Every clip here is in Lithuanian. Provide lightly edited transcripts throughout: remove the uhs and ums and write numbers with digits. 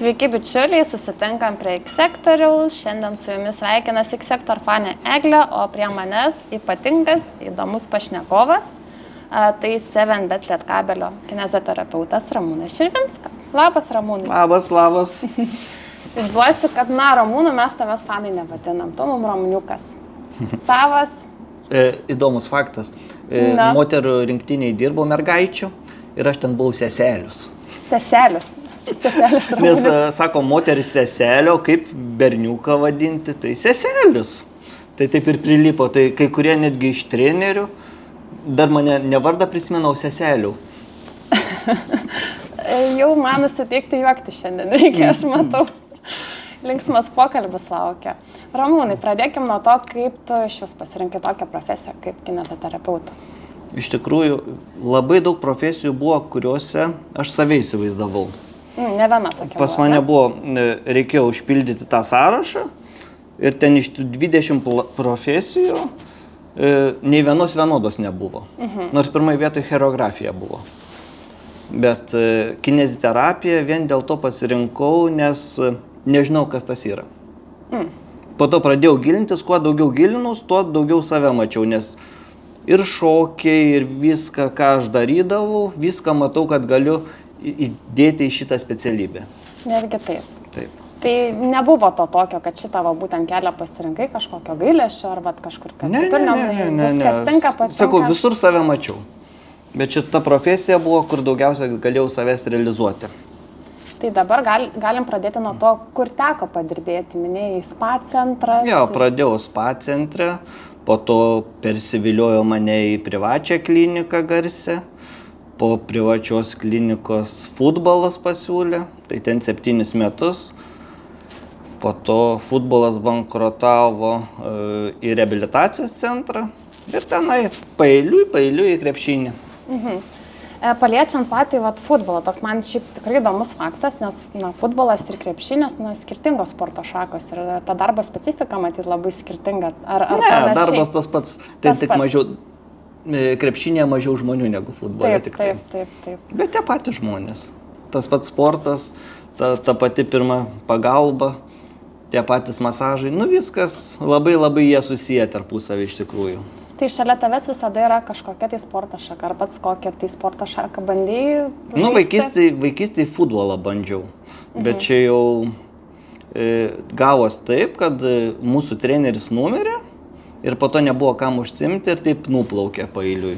Sveiki bičiuliai, susitinkam prie X-sektoriaus. Šiandien su jumis sveikinasi X-sektor fanė Eglė, o prie manęs ypatingas, įdomus pašnekovas. Tai 7bet Lietkabelio kineziterapeutas Ramūnas Širvinskas. Labas, Ramūnai. Labas. Išduosiu, kad Ramūnų mes tavęs fanai nevadinam. Tu mum Ramuniukas. Savas. Įdomus faktas. Moterų rinktiniai dirbo mergaičių ir aš ten buvau seselius. Seselius Ramūnai. Nes, sako, moteris seselio, kaip berniuką vadinti, tai seselius. Tai taip ir prilipo. Tai kai kurie netgi iš trenerių, dar mane nevardą prisimenau seselių. Jau man nusiteikti juokti šiandien reikia, aš matau. Linksmas pokalbis laukia. Ramūnai, pradėkim nuo to, kaip tu iš vis pasirinkai tokią profesiją kaip kineziterapeutą. Iš tikrųjų, labai daug profesijų buvo, kuriuose aš save įsivaizdavau. Ne viena tokia. Pas mane buvo, reikėjo užpildyti tą sąrašą ir ten iš 20 profesijų nei vienos vienodos nebuvo. Nors pirmai vietoj choreografija buvo. Bet kineziterapiją vien dėl to pasirinkau, nes nežinau, kas tas yra. Po to pradėjau gilintis, kuo daugiau gilinaus, tuo daugiau save mačiau, nes ir šokiai, ir viską, ką aš darydavau, viską matau, kad galiu įdėti į šitą specialybę. Netgi taip. Taip. Tai nebuvo to tokio, kad šitą pabūtent kelią pasirinkai kažkokio gailesčio ar kažkur, kad kitur viskas tinka patinka. Sakau, visur save mačiau. Bet šita profesija buvo, kur daugiausia galėjau savęs realizuoti. Tai dabar galim pradėti nuo to, kur teko padirbėti. Minėjai spa centras. Jo, pradėjau spa centre, po to persiviliojo mane į privačią kliniką Garse. Po privačios klinikos futbolas pasiūlė, tai ten 7 metus. Po to futbolas bankrotavo į reabilitacijos centrą ir tenai paeiliui į krepšinį. Paliečiant patį futbolą, toks man šiaip tikrai įdomus faktas, nes futbolas ir krepšinis skirtingos sporto šakos ir ta darbo specifika matyti labai skirtinga. Ne, darbas tas pats, tai tik mažiau. Krepšinėje mažiau žmonių negu futbole. Taip. Bet tie patys žmonės. Tas pats sportas, ta pati pirma pagalba, tie patys masažai. Viskas labai jie susiję tarpusavį iš tikrųjų. Tai šalia tavęs visada yra kažkokia tai sporto šaka. Ar pats kokią tai sporto šaką bandėjai? Vaikystėje futbolą bandžiau. Bet čia jau gavos taip, kad mūsų treneris numirė. Ir po to nebuvo kam užsiimti ir taip nuplaukė paeiliui,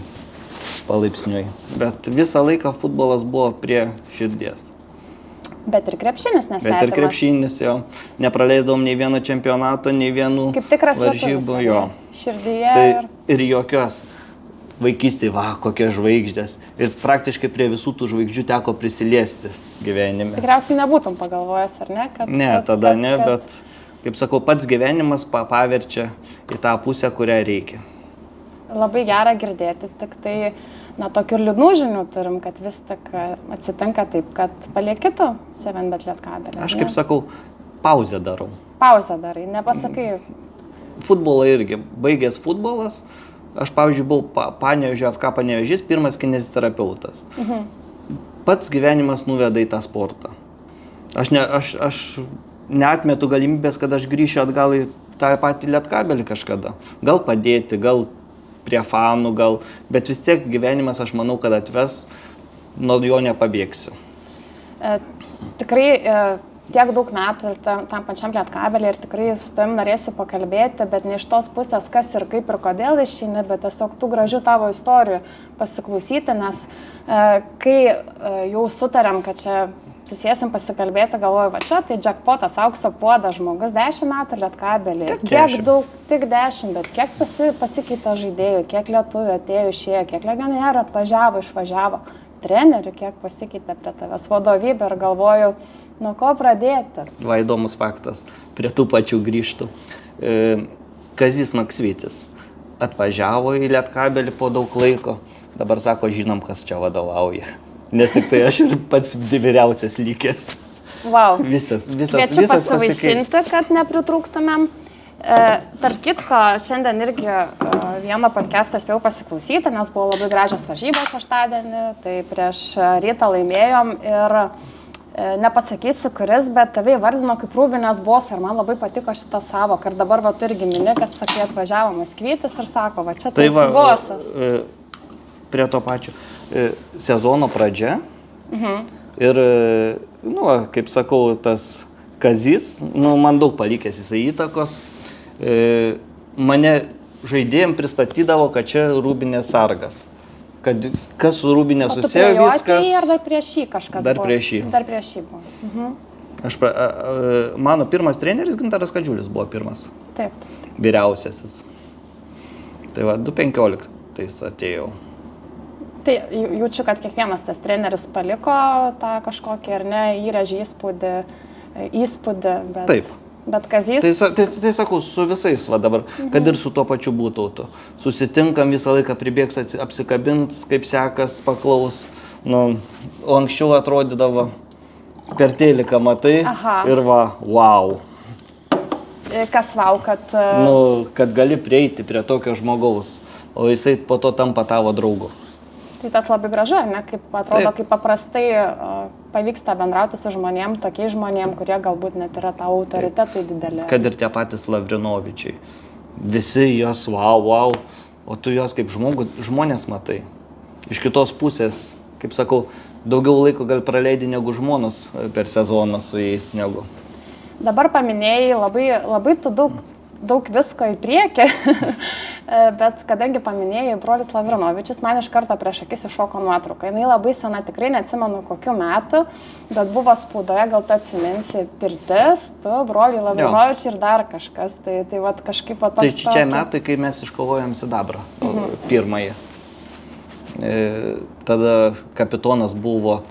palaipsniui. Bet visą laiką futbolas buvo prie širdies. Bet ir krepšinis nesvetimas. Bet ir krepšinis, jo. Nepraleisdavom nei vieno čempionato, nei vienų kaip tikras varžybų. Jo. Širdyje. Tai ir jokios vaikystėje, kokie žvaigždės. Ir praktiškai prie visų tų žvaigždžių teko prisiliesti gyvenime. Tikriausiai nebūtum pagalvojęs, ar ne? Tada ne, bet... Kaip sakau, pats gyvenimas paverčia į tą pusę, kurią reikia. Labai gera girdėti, tik tai tokių liūdnų žinių turim, kad vis tik atsitinka taip, kad palieki tu 7bet Lietkabelį. Aš kaip sakau, pauzę darau. Pauzę darai, nepasakai. Futbolą irgi. Baigęs futbolas, aš pavyzdžiui buvau Panevėžio FK Panevėžys, pirmas kineziterapeutas. Pats gyvenimas nuveda į tą sportą. Aš neatmetu galimybės, kad aš grįšiu atgal į tą patį Lietkabelį kažkada. Gal padėti, gal prie fanų, bet vis tiek gyvenimas, aš manau, kad atves, nuo jo nepabėgsiu. Tikrai tiek daug metų ir tam pačiam Lietkabelį ir tikrai su tavim norėsiu pakalbėti, bet ne iš tos pusės, kas ir kaip ir kodėl išeini, bet tiesiog tų gražių tavo istorijų pasiklausyti, nes kai jau sutarėm, kad čia susėsim pasikalbėti, galvoju, čia tai jackpotas, aukso puodas, žmogus 10 metų Lietkabelį. Kiek daug, tik 10, bet kiek pasikeitė žaidėjų, kiek lietuvių atėjo, išėjo, kiek legionierių atvažiavo, išvažiavo, trenerių, kiek pasikeitė prie tavęs vadovybė ir galvoju, nuo ko pradėti. Va, įdomus faktas, prie tų pačių grįžtų. Kazys Maksvytis atvažiavo į Lietkabelį po daug laiko, dabar sako, žinom, kas čia vadovauja. Nes tik tai aš ir pats vyriausias likęs. Wow. Visas Kviečiu pasivaišinti, kad nepritrūktumėm. Tarp kitko, šiandien irgi vieną podcastą spėjau pasiklausyti, nes buvo labai gražios varžybos šeštadienį, tai prieš rytą laimėjom ir nepasakysiu kuris, bet tave įvardino kaip Rūbinės bosą ir man labai patiko šitą savoką. Ir dabar va tu irgi mini, kad sakai atvažiavo Maskvytis ir sako, va čia tai bosas. Prie to pačio sezono pradžia ir, nu, kaip sakau, tas Kazys, nu, man daug palikęs jisai įtakos. Mane žaidėjim pristatydavo, kad čia Rūbinės sargas. Kad kas su Rūbinė susėjo viskas. Ar dar prieš jį kažkas dar buvo? Prieš jį. Dar prieš jį buvo. Mano pirmas treneris Gintaras Kadžiulis buvo pirmas. Taip. Vyriausiasis. Tai va, 2015 atėjau. Tai jaučiu, kad kiekvienas tas treneris paliko tą kažkokį ar ne įrėžį įspūdį. Bet... Taip. Bet Kazys... Tai sakau, su visais va dabar, kad ir su tuo pačiu Būtautu. Susitinkam visą laiką, pribėgs, apsikabins, kaip sekas, paklaus. Nu, o anksčiau atrodydavo per teliką matai. Aha. Ir va, wow. Kas wow, kad... Nu, kad gali prieiti prie tokio žmogaus, o jisai po to tampa tavo draugu. Tai tas labai gražu, ar ne? Kaip atrodo, kaip paprastai pavyksta bendrauti su žmonėm, tokiais žmonėm, kurie galbūt net yra tavo autoritetai didelė. Kad ir tie patys Lavrinovičiai. Visi jos wow, o tu jos kaip žmonės matai. Iš kitos pusės, kaip sakau, daugiau laiko gal praleidi negu žmonos per sezoną su jais negu. Dabar paminėjai labai tu daug visko į priekį. Bet kadangi paminėjai brolis Lavrinovičius, man iš karto prieš akis iššoko nuotrauka. Jis labai sena, tikrai neatsimenu kokiu metu, bet buvo spaudoje, gal tu atsiminsi, pirtis, tu, broliai Lavrinovičiai ir dar kažkas. Tai vat kažkaip va toks... Tai čia metai, kai mes iškovojom sidabrą, pirmąjį. Tada kapitonas buvo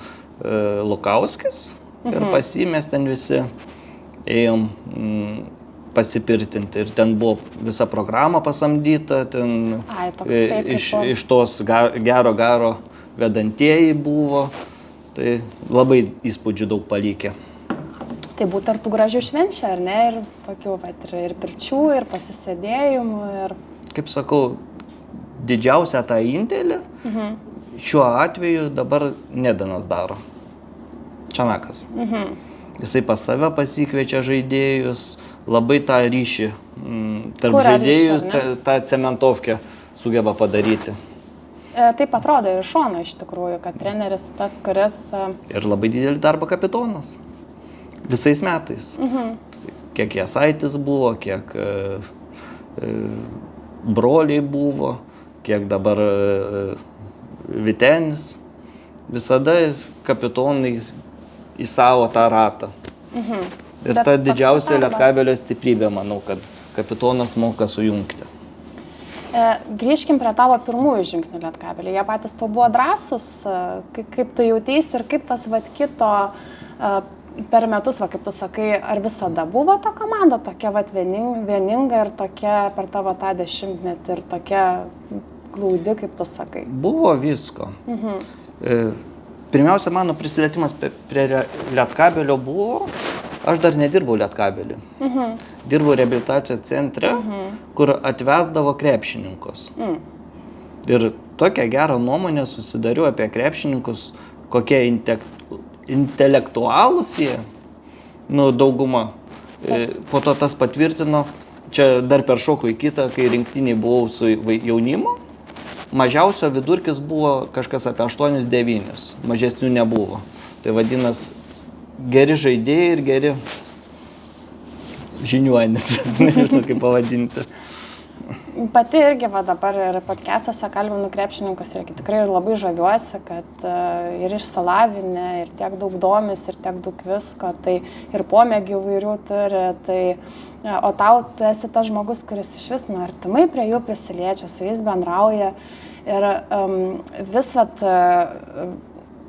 Lukauskis ir pas jį mes ten visi ėjom pasipirtinti ir ten buvo visa programa pasamdyta, ten iš tos gero vedantieji buvo, tai labai įspūdžių daug palikė. Tai būtų ar tų gražių švenčių, ar ne, ir tokių ir pirčių, ir pasisėdėjimų, ir... Kaip sakau, didžiausią tą indėlį šiuo atveju dabar Nedanas daro. Čanakas. Jisai pas save pasikviečia žaidėjus, labai tą ryšį tarp žaidėjų, tą cementovkę sugeba padaryti. Taip atrodo ir iš šono iš tikrųjų, kad treneris tas, kuris... Ir labai didelį darbą kapitonas. Visais metais. Kiek Jasaitis buvo, kiek broliai buvo, kiek dabar Vitenis. Visada kapitonai į savo tą ratą. Ir ta didžiausia Lietkabelio stiprybė, manau, kad kapitonas moka sujungti. Grįžkim prie tavo pirmųjų žingsnių Lietkabelį. Jie patys tau buvo drąsus, kaip tu jauteisi ir kaip tas vat kito per metus, va, kaip tu sakai, ar visada buvo ta komanda tokia vat vieninga ir tokia per tavo tą dešimtmetį ir tokia glaudi, kaip tu sakai? Buvo visko. Pirmiausia, mano prisilietimas prie Lietkabelio buvo, aš dar nedirbau Lietkabelį. Dirbau reabilitacijos centre, kur atvesdavo krepšininkus. Ir tokią gerą nuomonę susidariau apie krepšininkus, kokie intelektualūs jie, nu, dauguma. Po to tas patvirtino, čia dar peršokau į kitą, kai rinktiniai buvau su jaunimu. Mažiausio vidurkis buvo kažkas apie 8-9, mažesnių nebuvo. Tai vadinas, geri žaidėjai ir geri žiniuonis, nežinau kaip pavadinti. Pati irgi va dabar ir podcastuose kalbinu krepšininkus ir tikrai labai žaviuosi, kad ir išsilavinę, ir tiek daug domis, ir tiek daug visko, tai ir pomėgių įvairių turi, tai, o tau tu esi tas žmogus, kuris iš vis artimai prie jų prisiliečia, su jais bendrauja ir vis vat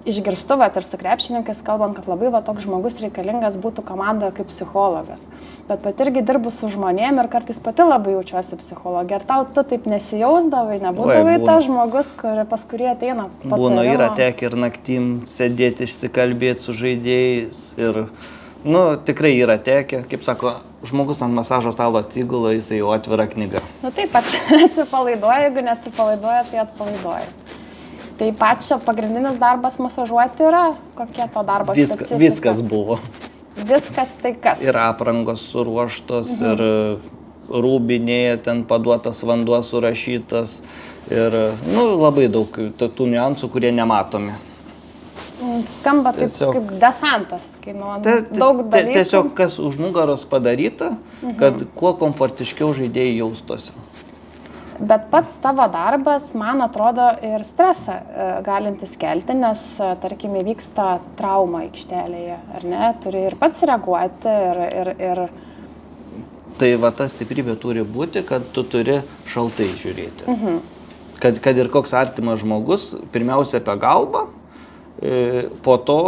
išgirstu vat ir su krepšininkais kalbant, kad labai va toks žmogus reikalingas būtų komandoje kaip psichologas. Bet pat irgi dirbu su žmonėm ir kartais pati labai jaučiuosi psichologė. Ar tau tu taip nesijausdavai, nebūdavai tas žmogus, pas kurį ateina patarimo? Būna, yra tekę ir naktim sėdėti, išsikalbėti su žaidėjais ir, nu, tikrai yra tekę, kaip sako, žmogus ant masažo stalo atsigula, jisai jau atvira knyga. Nu taip, atsipalaiduoja, jeigu neatsipalaiduoja, tai atpalaiduoja. Tai pačio pagrindinis darbas masažuoti yra? Kokie to darbo specifika? Viskas buvo. Viskas tai kas? Ir aprangos suruoštos, ir rūbinėje ten paduotas vanduo surašytas. Ir labai daug tų niuansų, kurie nematomi. Skamba taip kaip desantas, kai daug dalykų. Tiesiog kas už nugaros padaryta, kad kuo komfortiškiau žaidėjai jaustosi. Bet pats tavo darbas, man atrodo, ir stresą galintis kelti, nes, tarkim, įvyksta trauma aikštelėje, ar ne? Turi ir pats reaguoti ir... Tai va ta stiprybė turi būti, kad tu turi šaltai žiūrėti. Kad ir koks artimas žmogus, pirmiausia apie galbą, po to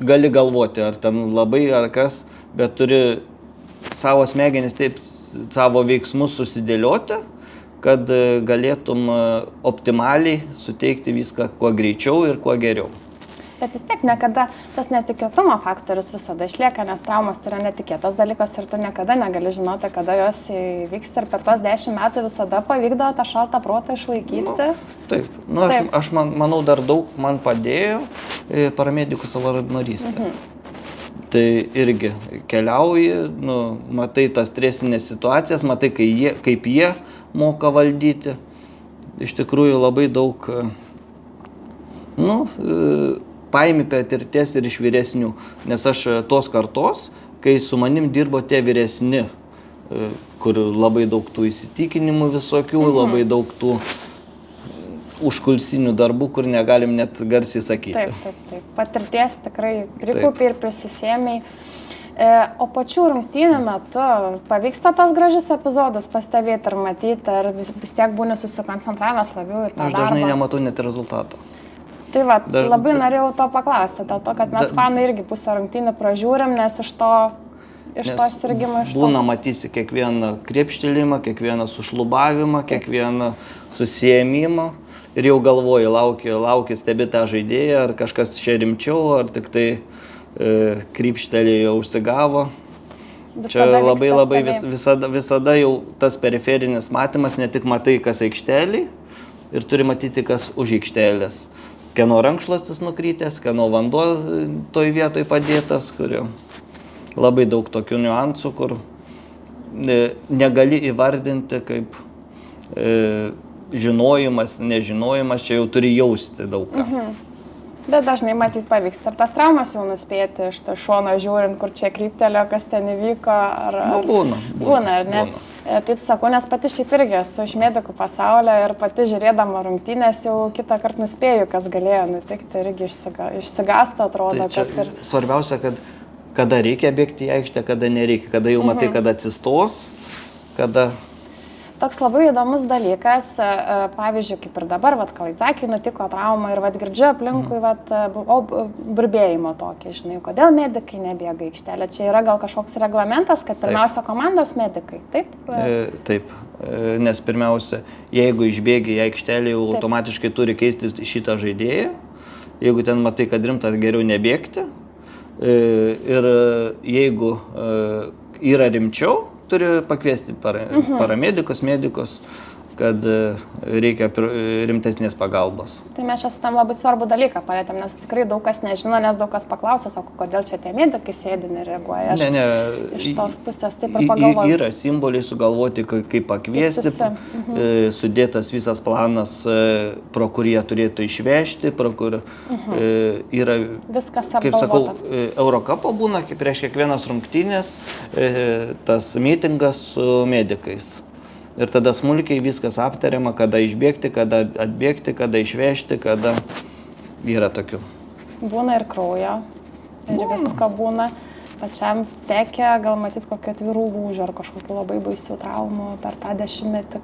gali galvoti, ar ten labai ar kas, bet turi savo smegenis taip, savo veiksmus susidėlioti, kad galėtum optimaliai suteikti viską kuo greičiau ir kuo geriau. Bet vis tiek niekada tas netikėtumo faktorius visada išlieka, nes traumos tai yra netikėtas dalykas ir tu niekada negali žinoti, kada jos įvyks ir per tos 10 metų visada pavykdavo tą šaltą protą išlaikyti. Taip. Aš manau, dar daug man padėjo paramedikų savanorystė. Tai irgi keliauji, matai tas stresinės situacijas, matai, kaip jie moka valdyti. Iš tikrųjų labai daug, paimi patirties ir iš vyresnių, nes aš tos kartos, kai su manim dirbo tie vyresni, kur labai daug tų įsitikinimų visokių, labai daug tų užkulsinių darbų, kur negalim net garsiai sakyti. Taip. Patirties tikrai prikaupi ir prisisėmiai. O pačių rungtynių metu pavyksta tos gražius epizodus pastebėti ir matyti, ar vis tiek būni susikoncentravęs labiau į tą darbą? Aš dažnai nematau net rezultato. Tai labai norėjau to paklausti, dėl to, kad mes fanai irgi pusę rungtynių pražiūrim, nes iš to sirgimo būna matysi kiekvieną krepštelimą, kiekvieną sušlubavimą, kiekvieną susiėmimą ir jau galvoji, lauki stebi tą žaidėją, ar kažkas čia rimčiau, ar tik tai krypštelėjo užsigavo. Čia labai visada jau tas periferinis matymas, ne tik matai, kas aikštelį, ir turi matyti, kas už aikštelės. Kieno rankšluostis nukrytęs, kieno vanduo toj vietoj padėtas, kurio labai daug tokių niuansų, kur negali įvardinti kaip žinojimas, nežinojimas, čia jau turi jausti daug ką. Bet dažnai matyti pavyksta ir tas traumas jau nuspėti iš to šono žiūrint, kur čia kryptelio, kas ten įvyko. Būna, ar ne? Būna. Taip sakau, nes pati šiaip irgi esu iš medikų pasaulio ir pati žiūrėdama rungtynės jau kitą kartą nuspėju, kas galėjo nutikti, irgi išsigąsto atrodo. Tai svarbiausia, kad kada reikia bėgti į aikštę, kada nereikia, kada jau matai, kada atsistos, kada... Toks labai įdomus dalykas, pavyzdžiui, kaip ir dabar, Kalaitzakui nutiko trauma ir girdžiu aplinkui burbėjimo tokį, žinai, kodėl medikai nebėga aikštelę. Čia yra gal kažkoks reglamentas, kad pirmiausia komandos medikai, taip? Taip, nes pirmiausia, jeigu išbėgi į aikštelę, jau automatiškai turi keisti šitą žaidėją. Jeigu ten matai, kad rimta, geriau nebėgti. Ir jeigu yra rimčiau, turi pakviesti paramedikus, medikus, kad reikia rimtesnės pagalbos. Tai mes čia su tam labai svarbų dalyką palėtėm, nes tikrai daug kas nežino, nes daug kas paklausia, sako, kodėl čia tie medikai sėdi, nereaguoja. Iš tos pusės taip ir pagalvoju. Yra simboliai sugalvoti, kaip pakviesti, sudėtas visas planas, pro kurį jie turėtų išvežti, pro kur yra, viskas kaip sakau, Eurokapo būna, prieš kiekvienas rungtynės, tas mitingas su medikais. Ir tada smulkiai viskas aptariama, kada išbėgti, kada atbėgti, kada išvežti, kada yra tokių. Būna ir kraujo, ir visko būna. Pačiam tekę gal matyti kokio atvirų lūžių ar kažkokių labai baisių traumų per tą 10-metį.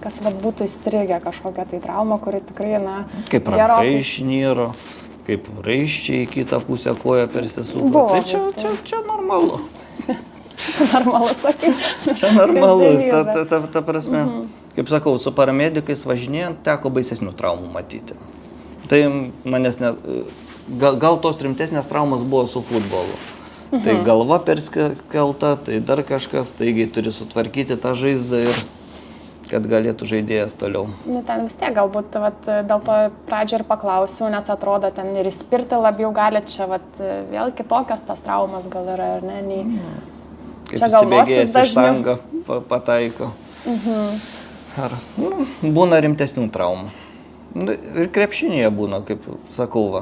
Kas būtų įstrigę kažkokią tai traumą, kuri tikrai, kaip ranka išnyro, kaip raiščiai į kitą pusę koją persisuko. Tai čia normalu. Normalu, sakai. Čia normalu, ta prasme, kaip sakau, su paramedikais važinėjant teko baisesnių traumų matyti. Tai manęs gal tos rimtesnės traumas buvo su futbolu. Tai galva perskelta, tai dar kažkas, taigi turi sutvarkyti tą žaizdą ir kad galėtų žaidėjas toliau. Nu, ten vis tiek galbūt vat, dėl to pradžio ir paklausiau, nes atrodo ten ir įspirti labiau gali, čia vat, vėl kitokios tos traumas gal yra, ar ne? Nei... Kaip čia gal įsibėgėjęs nosis iš štangą pataiko. Ar būna rimtesnių traumų. Ir krepšinėje būna, kaip sakau, va.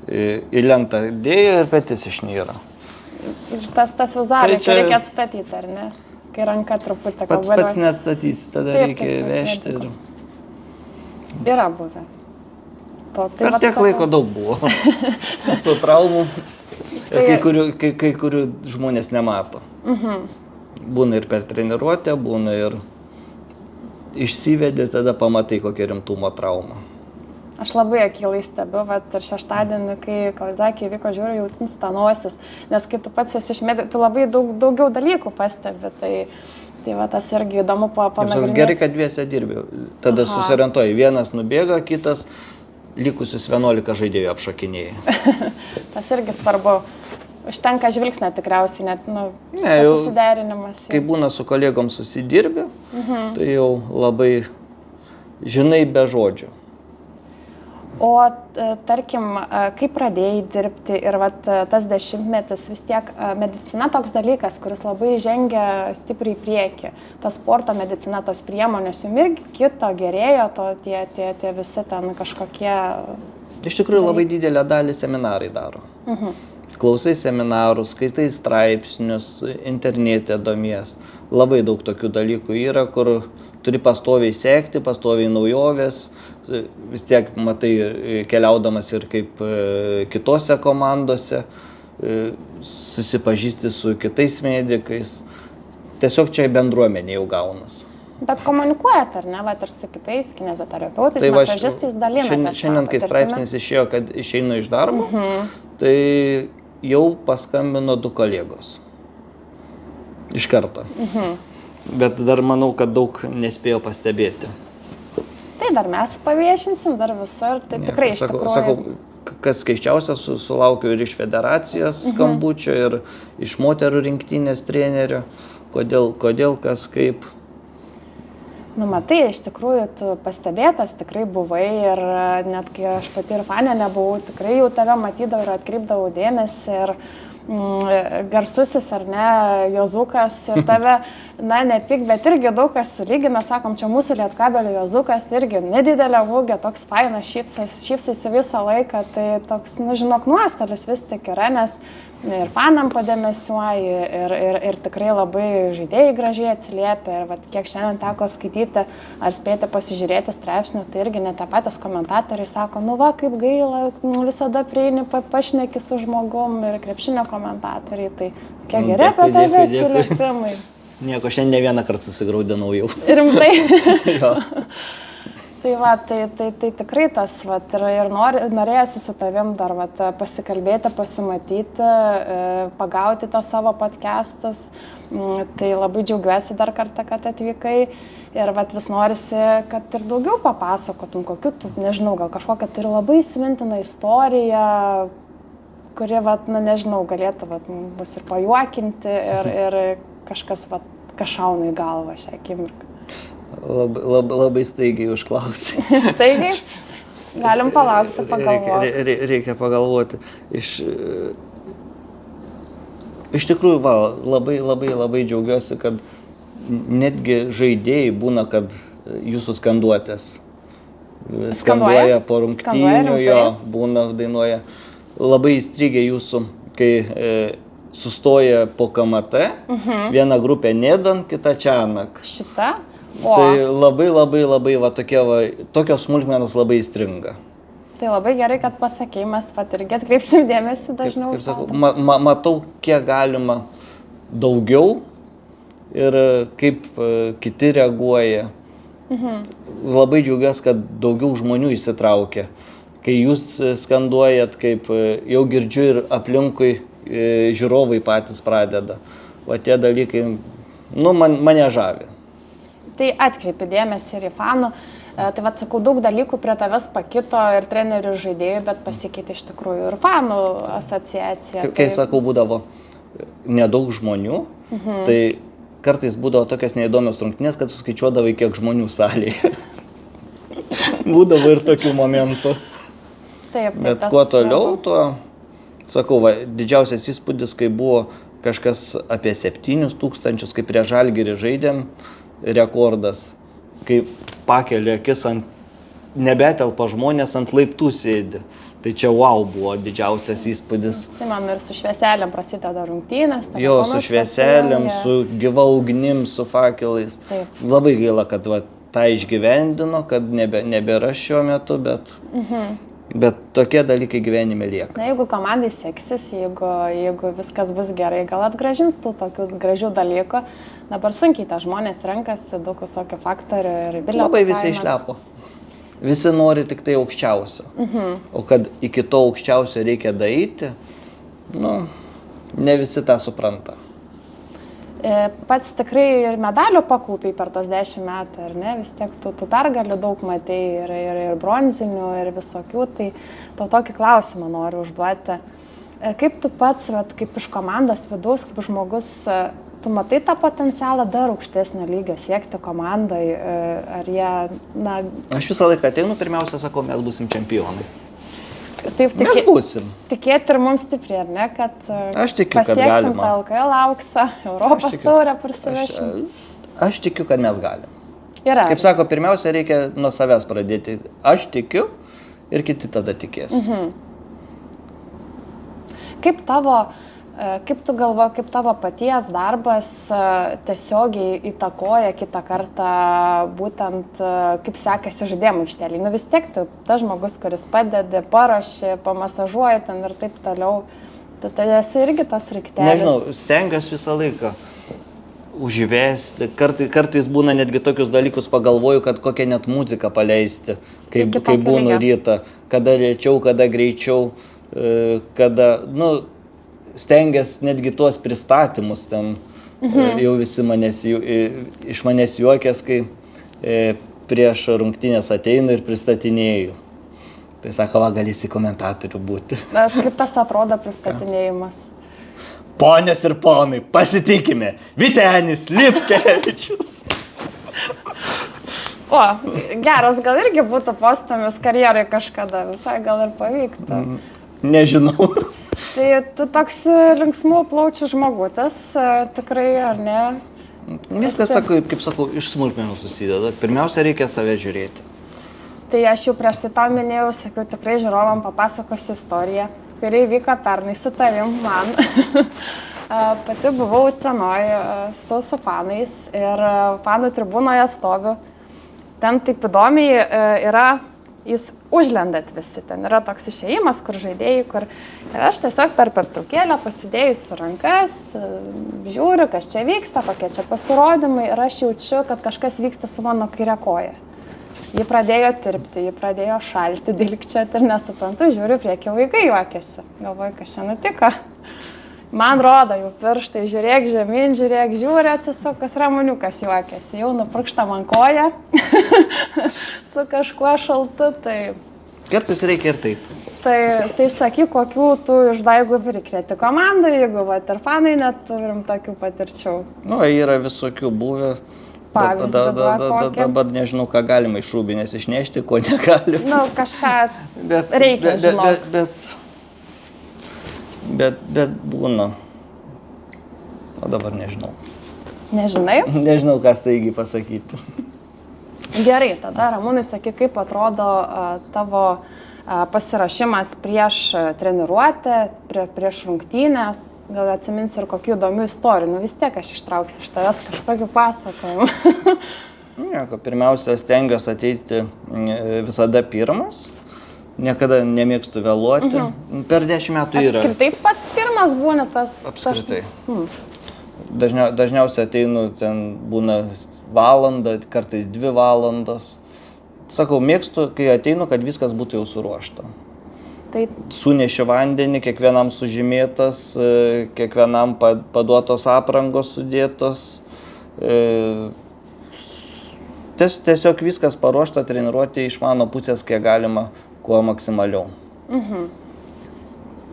Į lentą dėjo ir petis išnyra. Ir tas vizualiai, čia reikia atstatyti, ar ne? Kai ranka truputį kalba. Pats neatstatysi, tada reikia vežti. Yra buvę. Per tiek laiko daug buvo. Tų traumų. Kai kurių žmonės nemato. Būna ir per treniruotę, būna ir išsivedė, tada pamatai kokią rimtumo traumą. Aš labai akylai stebiu, vat ir šeštadienį, kai Kalizakė vyko, žiūriu, jau tinsta nosis, nes kai tu pats esi išmėdė, tu labai daugiau dalykų pastebi, tai va tas irgi įdomu panagrinėti. Gerai, kad dviese dirbi, tada susiorientuoji, vienas nubėga, kitas likusius 11 žaidėjų apšakinėjai. Tas irgi svarbu. Užtenka žvilgsnio tikriausiai, net susiderinimas. Kai būna su kolegom susidirbi, tai jau labai žinai be žodžių. O tarkim, kaip pradėjai dirbti ir vat, tas 10-metis, vis tiek medicina toks dalykas, kuris labai žengia stipriai į priekį. Ta sporto medicina, tos priemonės jums irgi kito, gerėjo, tie visi ten kažkokie... Iš tikrųjų labai didelę dalį seminarai daro. Klausai seminarų, skaitai straipsnius, internete domies. Labai daug tokių dalykų yra, kur turi pastoviai sekti, pastoviai naujovės. Vis tiek matai keliaudamas ir kaip kitose komandose, susipažįsti su kitais medikais. Tiesiog čia bendruomenė jau gaunas. Bet komunikuojat, ar ne, ir su kitais kineziterapeutais, masažistais dalinatės? Šiandien, kai straipsnis išėjo, kad išeinu iš darbo, tai jau paskambino 2 kolegos. Iš karto. Bet dar manau, kad daug nespėjo pastebėti. Tai dar mes paviešinsim, dar visur, tai tikrai iš tikrųjų. Sakau, kas keiščiausia, sulaukiu ir iš federacijos skambučio, ir iš moterų rinktinės trenerio, kodėl kas kaip. Nu, matai, iš tikrųjų, tu pastebėtas tikrai buvai ir net kai aš pati ir fanė nebuvau, tikrai jau tave matydavau ir atkreipdavau dėmesį ir garsusis ar ne, Jozukas ir tave, na, nepyk, bet irgi daug kas sulygina, sakom, čia mūsų Lietkabelio Jozukas, irgi nedidelė ūgė, toks fainas, šypsaisi visą laiką, tai toks, nu, žinok, nuostolis vis tik yra, nes ir fanam padėmesiuoji ir tikrai labai žaidėjai gražiai atsiliepia ir vat, kiek šiandien teko skaityti ar spėti pasižiūrėti straipsnių, tai irgi net tie patys komentatoriai sako, nu va, kaip gaila, visada prieini pašneki su žmogum ir krepšinio komentatoriai, tai kiek geri apie tave atsiliepimai. Nieko, šiandien ne vieną kartą susigraudinau jau. Rimtai? Tai va, tai tikrai tas, vat, ir norėjusi su tavim dar vat, pasikalbėti, pasimatyti, pagauti tą savo podcastus. Tai labai džiaugiuosi dar kartą, kad atvykai ir vat, vis norisi, kad ir daugiau papasakotum, kokiu tu, nežinau, gal kažkokią turi labai įsimintiną istoriją, kuri, vat, nu, nežinau, galėtų vat, bus ir pajuokinti ir kažkas vat, šauna į galvą šią akimirką. Labai staigiai užklausai. Staigiai? Galim palaukti, pagalvoti. Reikia pagalvoti. Iš tikrųjų, va, labai džiaugiuosi, kad netgi žaidėjai būna, kad jūsų skanduotės. Skanduoja po rungtynių, jo, būna, dainuoja. Labai įstrigė jūsų, kai sustoja po KMT, viena grupė Nedan, kita Čianak. Šita? Tai labai va, tokios smulkmenos labai įstringa. Tai labai gerai, kad pasakei, mes pat irgi atkreipsim dėmesį dažniau. Kaip sakau, matau, kiek galima daugiau ir kaip kiti reaguoja. Labai džiaugiuosi, kad daugiau žmonių įsitraukia. Kai jūs skanduojat, kaip jau girdžiu ir aplinkui žiūrovai patys pradeda. O tie dalykai, nu, mane žavi. Tai atkreipi dėmesį ir į fanų. Tai vad sakau, daug dalykų prie tavęs pakito ir trenerių ir žaidėjų, bet pasikeitė iš tikrųjų ir fanų asociacija. Kai sakau, būdavo nedaug žmonių, tai kartais būdavo tokios neįdomios rungtynės, kad suskaičiuodavai, kiek žmonių salėje. Būdavo ir tokių momentų. Taip, Bet kuo toliau, tuo, sakau, didžiausias įspūdis, kai buvo kažkas apie 7 000, kai prie Žalgirį žaidėm, rekordas, kai pakelė akis nebetelpa žmonės ant laiptų sėdi. Tai čia wow buvo didžiausias įspūdis. Atsimenu, ir su švieselėm prasideda rungtynės. Jo, su švieselėm, su gyva ugnim, su fakelais. Taip. Labai gaila, kad tą išgyvendino, kad nebėra šiuo metu, bet tokie dalykai gyvenime lieka. Na, jeigu komandai seksis, jeigu viskas bus gerai, gal atgrąžins tų tokių gražių dalykų. Dabar sunkiai tą žmonės renkasi, daug visokių faktorių ir bilietų. Labai visi išlepo. Visi nori tik tai aukščiausio. O kad iki to aukščiausio reikia daeiti, ne visi tą supranta. Pats tikrai ir medalių pakūpiai per tos 10 metų, ar ne? Vis tiek tu pergalių daug matei ir bronzinių ir visokių, tai tau tokį klausimą noriu užduoti. Kaip tu pats, kaip iš komandos vidaus, kaip žmogus, tu matai tą potencialą dar aukštesnio lygio siekti komandai, ar jie, Aš visą laiką ateinu, pirmiausia sakau, mes būsim čempionai. Taip, mes būsim. Tikėti ir mums stipriai, ar ne, kad Aš tikiu, pasieksim tą LKL auksą, Europos taurę parsivešim. Aš tikiu, kad mes galim. Yra. Kaip sako, pirmiausia, reikia nuo savęs pradėti. Aš tikiu ir kiti tada tikės. Kaip tu galvoji, kaip tavo paties darbas tiesiogiai įtakoja kitą kartą būtent kaip sekasi žaidimų aikštelėje? Vis tiek tu tas žmogus, kuris padedi, paruoši, pamasažuoji ten ir taip toliau. Tu esi irgi tas raiktelis. Nežinau, stengiuosi visą laiką užvesti. Kartais būna netgi tokius dalykus pagalvoju, kad kokią net muziką paleisti, kai būnu rytą. Kada lėčiau, kada greičiau, kada, stengiasi netgi tuos pristatymus ten, jau visi iš manęs juokės, kai prieš rungtynės ateinu ir pristatinėju. Tai sako, galėsi komentatorių būti. Aš kaip tas atrodo pristatinėjimas? Ponios ir ponai, pasitikime, Vytenis Lipkevičius. O, geras, gal irgi būtų postūmis karjerai kažkada, visai gal ir pavyktų. Nežinau. Tai tu toks linksmų plaučių žmogutis, tikrai, ar ne? Viskas, kaip sakau, iš smulkmenų susideda. Pirmiausia, reikia save žiūrėti. Tai aš jau prieš tai tau minėjau, sakiau, tikrai žiūrovam papasakosiu istoriją, kuri vyko pernai su tavim man. Pati buvau Utenoje su fanais ir fanų tribūnoje stoviu. Ten taip įdomiai yra, jūs užlendat visi, ten yra toks išėjimas, kur žaidėjai, ir aš tiesiog per pertraukėlę pasidėjusiu rankas, žiūriu, kas čia vyksta, kokie čia pasirodymai ir aš jaučiu, kad kažkas vyksta su mano kairė koja. Ji pradėjo tirpti, ji pradėjo šalti, dilgčioti ir nesuprantu, žiūriu, prieki vaikai juokiasi. Galvoju, kas čia nutiko. Man rodo jau pirštai, žiūrėk žemyn, žiūri, atsisukas Ramoniukas juokiasi, jau nupurkšta man koja su kažkuo šaltu, tai... Kartais reikia ir taip. Tai sakyk, kokių tu išdaigų prikrėti komandai, jeigu ir fanai net turim tokių patirčių. Yra visokių buvę. Dabar nežinau, ką galima iš rūbinės išnešti, ko negalima. Kažką reikia žinoti. Bet būna. O dabar nežinau. Nežinai? Nežinau, ką staigiai pasakyti. Gerai, tada Ramūnai, sakyk, kaip atrodo tavo pasirašymas prieš treniruotę, prieš rungtynės. Gal atsiminsiu ir kokių įdomių istorijų. Vis tiek aš ištrauksiu iš tavęs kažkokį pasakojimą. Pirmiausia, stengiuosi ateiti visada pirmas. Niekada nemėgstu vėluoti. Per 10 metų yra. Apskritai pats pirmas būna tas... Apskritai. Dažniausiai ateinu, ten būna valandą, kartais 2 valandos. Sakau, mėgstu, kai ateinu, kad viskas būtų jau suruošta. Sunešiu vandenį, kiekvienam sužymėtas, kiekvienam paduotos aprangos sudėtos. Tiesiog viskas paruošta treniruoti iš mano pusės, kiek galima, kuo maksimaliau.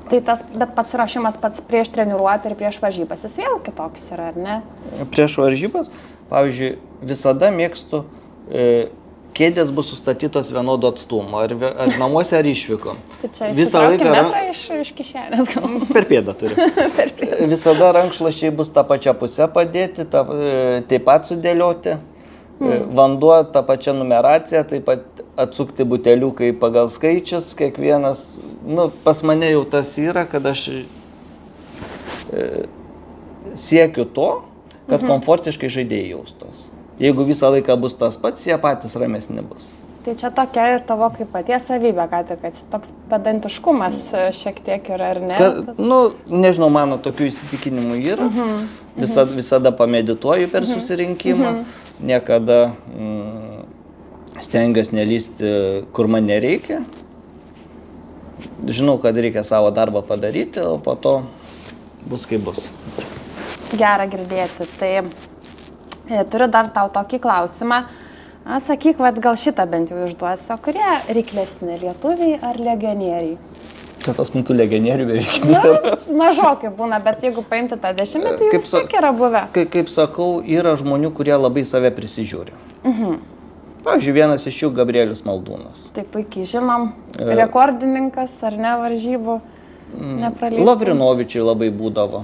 Tai bet pasiruošimas pats prieš treniruotę ir prieš varžybas, jis vėl kitoks yra, ar ne? Prieš varžybas, pavyzdžiui, visada mėgstu kėdės bus sustatytos vienodo atstumo, ar namuose, ar išvykom. Tai čia visą laiką metrą iš kišenės gal? Per pėdą turiu. Per pėdą. Visada rankšluosčiai bus tą pačią pusę padėti, taip pat sudėlioti. Vanduo, tą pačią numeraciją, taip pat atsukti buteliukai pagal skaičius, kiekvienas. Pas mane jau tas yra, kad aš siekiu to, kad komfortiškai žaidėjai jaustos. Jeigu visą laiką bus tas pats, jie patys ramesni bus. Tai čia tokia ir tavo kaip paties savybė, kad toks pedantiškumas šiek tiek yra, ar ne? Nežinau, mano tokių įsitikinimų yra. Visada pamedituoju per susirinkimą. Niekada stengiuosi nelysti, kur man nereikia. Žinau, kad reikia savo darbą padaryti, o po to bus kaip bus. Gera girdėti. Tai turiu dar tau tokį klausimą. Sakyk, gal šitą bent jau išduosiu. Kurie reiklesni, lietuviai ar legionieriai? Kad pas mūsų legionierių beveik nėra. Mažokai būna, bet jeigu paimti tą 10-metį, vis tiek yra buvę. Kaip sakau, yra žmonių, kurie labai save prisižiūri. Pavyzdžiui, vienas iš jų Gabrielius Maldūnas. Taip puikiai žinom. Rekordininkas ar ne varžybų nepraleistas. Lavrinovičiai labai būdavo.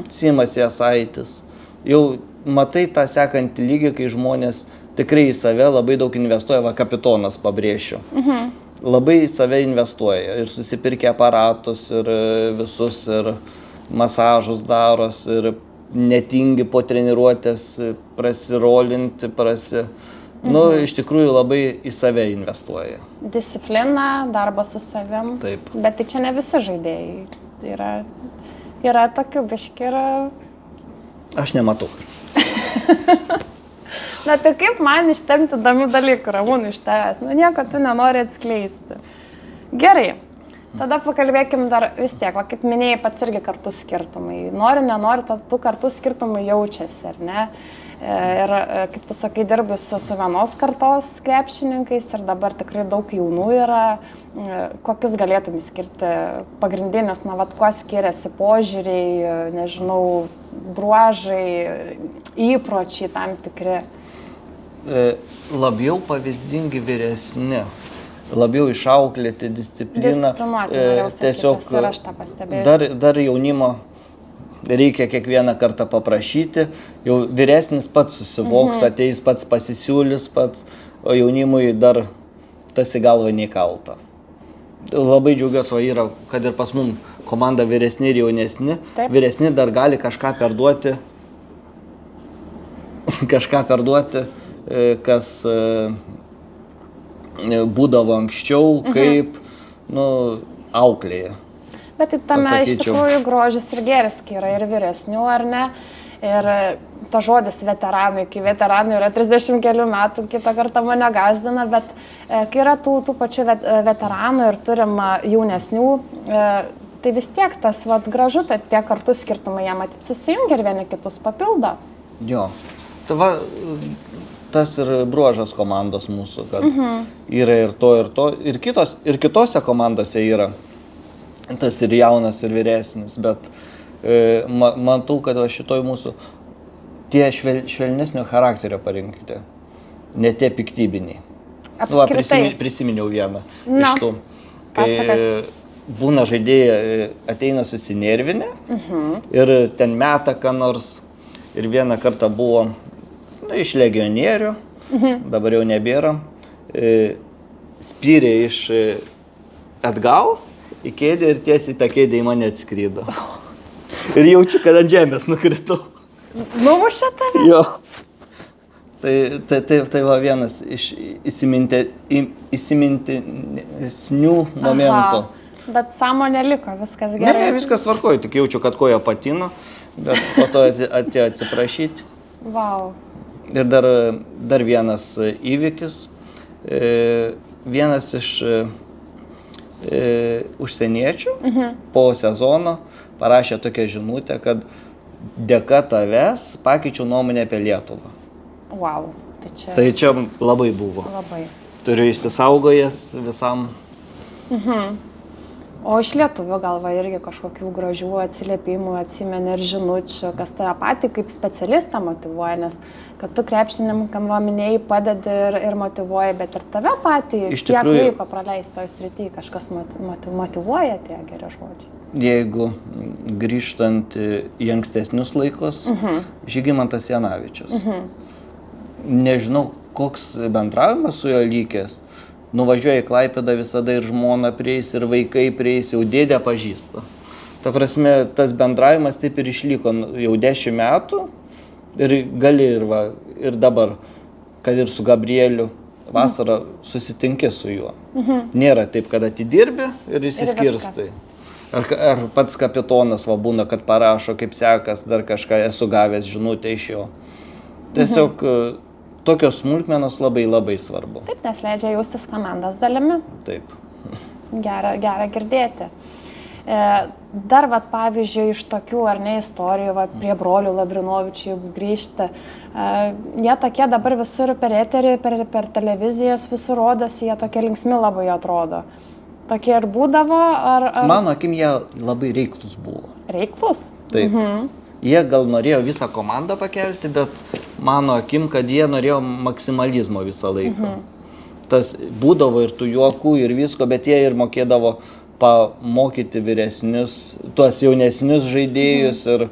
Simas Jasaitis. Jau matai tą sekantį lygį, kai žmonės tikrai į save labai daug investuoja, kapitonas pabrėšiu. Labai į save investuoja ir susipirkia aparatus ir visus, ir masažus daros, ir netingi po treniruotės prasirolinti, iš tikrųjų labai į save investuoja. Disciplina, darbas su savim. Taip. Bet tai čia ne visi žaidėjai. Yra tokių biški yra... Aš nematau. Na tai kaip man ištemti įdomių dalykų, Ramūnai, iš tavęs? Nieko tu nenori atskleisti. Gerai, tada pakalbėkim dar vis tiek, kaip minėjai, pats irgi kartų skirtumai. Nori, nenori, tų kartų skirtumai jaučiasi, ar ne? Ir kaip tu sakai, dirbi su vienos kartos krepšininkais ir dabar tikrai daug jaunų yra. Kokius galėtum skirti pagrindinius, kuo skiriasi požiūriai, nežinau, bruožai, įpročiai tam tikri? Labiau pavyzdingi vyresni, labiau išauklėti discipliną. Tiesiog ir aš tą pastebėjau. Dar jaunimo reikia kiekvieną kartą paprašyti, jau vyresnis pats susivoks, ateis pats pasisiūlis pats, o jaunimui dar tas į galvą neįkalta. Labai džiaugiuosi yra, kad ir pas mum komanda vyresni ir jaunesni. Taip. Vyresni dar gali kažką perduoti, kas būdavo anksčiau, kaip auklėje. Bet tai tame iš tikrųjų grožis ir gėris, kai yra ir vyresnių, ar ne? Ir ta žodis veteranai, kai veteranai yra 30 kelių metų, kitą kartą mane gazdina, bet kai yra tų pačių veteranų ir turim jaunesnių, tai vis tiek tas gražu, tai tie kartų skirtumai, jie matyti susijungia ir vieni kitus papildo. Jo, tai tas ir bruožas komandos mūsų, kad yra ir to, ir kitose komandose yra. Tas ir jaunas, ir vyresnis, bet matau, kad šitoj mūsų tie švelnesnio charakterio parinkite, ne tie piktybiniai. Apskritai. Prisiminiau vieną iš tų, kai būna žaidėjai ateina susinervinę ir ten meta ką nors. Ir vieną kartą buvo iš legionierių, dabar jau nebėra, spyrė iš atgal į kėdę ir tiesiai tą kėdę į mane atskrydo. Ir jaučiu, kad ant žemės nukritau. Numušė tave? Jo. Tai va vienas iš įsimintinesnių momentų. Bet sąmonė liko, viskas gerai. Ne, viskas tvarkoju, tik jaučiu, kad koja patino, bet po to atėjo atsiprašyti. Wow. Ir dar vienas įvykis. Vienas iš užsieniečių po sezono parašė tokią žinutę, kad dėka tavęs pakeičiau nuomonę apie Lietuvą. Wow, tai čia labai buvo. Labai. Turiu išsisaugojęs visam. O iš lietuvių galva irgi kažkokių gražių atsiliepimų, atsimeni ir žinučių, kas tave patį kaip specialistą motyvuoja, nes kad tu krepšininkam minėjai padedi ir motyvuoji, bet ir tave patį tiek laiko praleisti toj srity, kažkas motyvuoja tie geri žodžiai. Jeigu grįžtant į ankstesnius laikus, Žygimantas Janavičius. Nežinau, koks bendravimas su jo lygės. Nuvažiuoja į Klaipėdą visada ir žmona prieis, ir vaikai prieis, jau dėdė pažįsta. Ta prasme, tas bendravimas taip ir išliko jau 10 metų ir gali ir dabar, kad ir su Gabrieliu vasarą susitinki su juo. Nėra taip, kad atidirbi ir išsiskirstai. Ar pats kapitonas būna, kad parašo, kaip sekas, dar kažką esu gavęs žinutę iš jo. Tiesiog tokios smulkmenos labai svarbu. Taip, nes leidžia jaustis komandos dalimi. Taip. Gera girdėti. Dar, pavyzdžiui, iš tokių ar ne istorijų, prie brolių Lavrinovičių, jeigu grįžti, jie tokie dabar visur per eterį, per televizijas visur rodosi, jie tokie linksmi labai atrodo. Tokie ir būdavo, ar... Mano akim, jie labai reiklus buvo. Reiklus? Taip. Jie gal norėjo visą komandą pakelti, bet mano akim, kad jie norėjo maksimalizmo visą laiką. Tas būdavo ir tų juokų ir visko, bet jie ir mokėdavo pamokyti vyresnius, tuos jaunesnius žaidėjus ir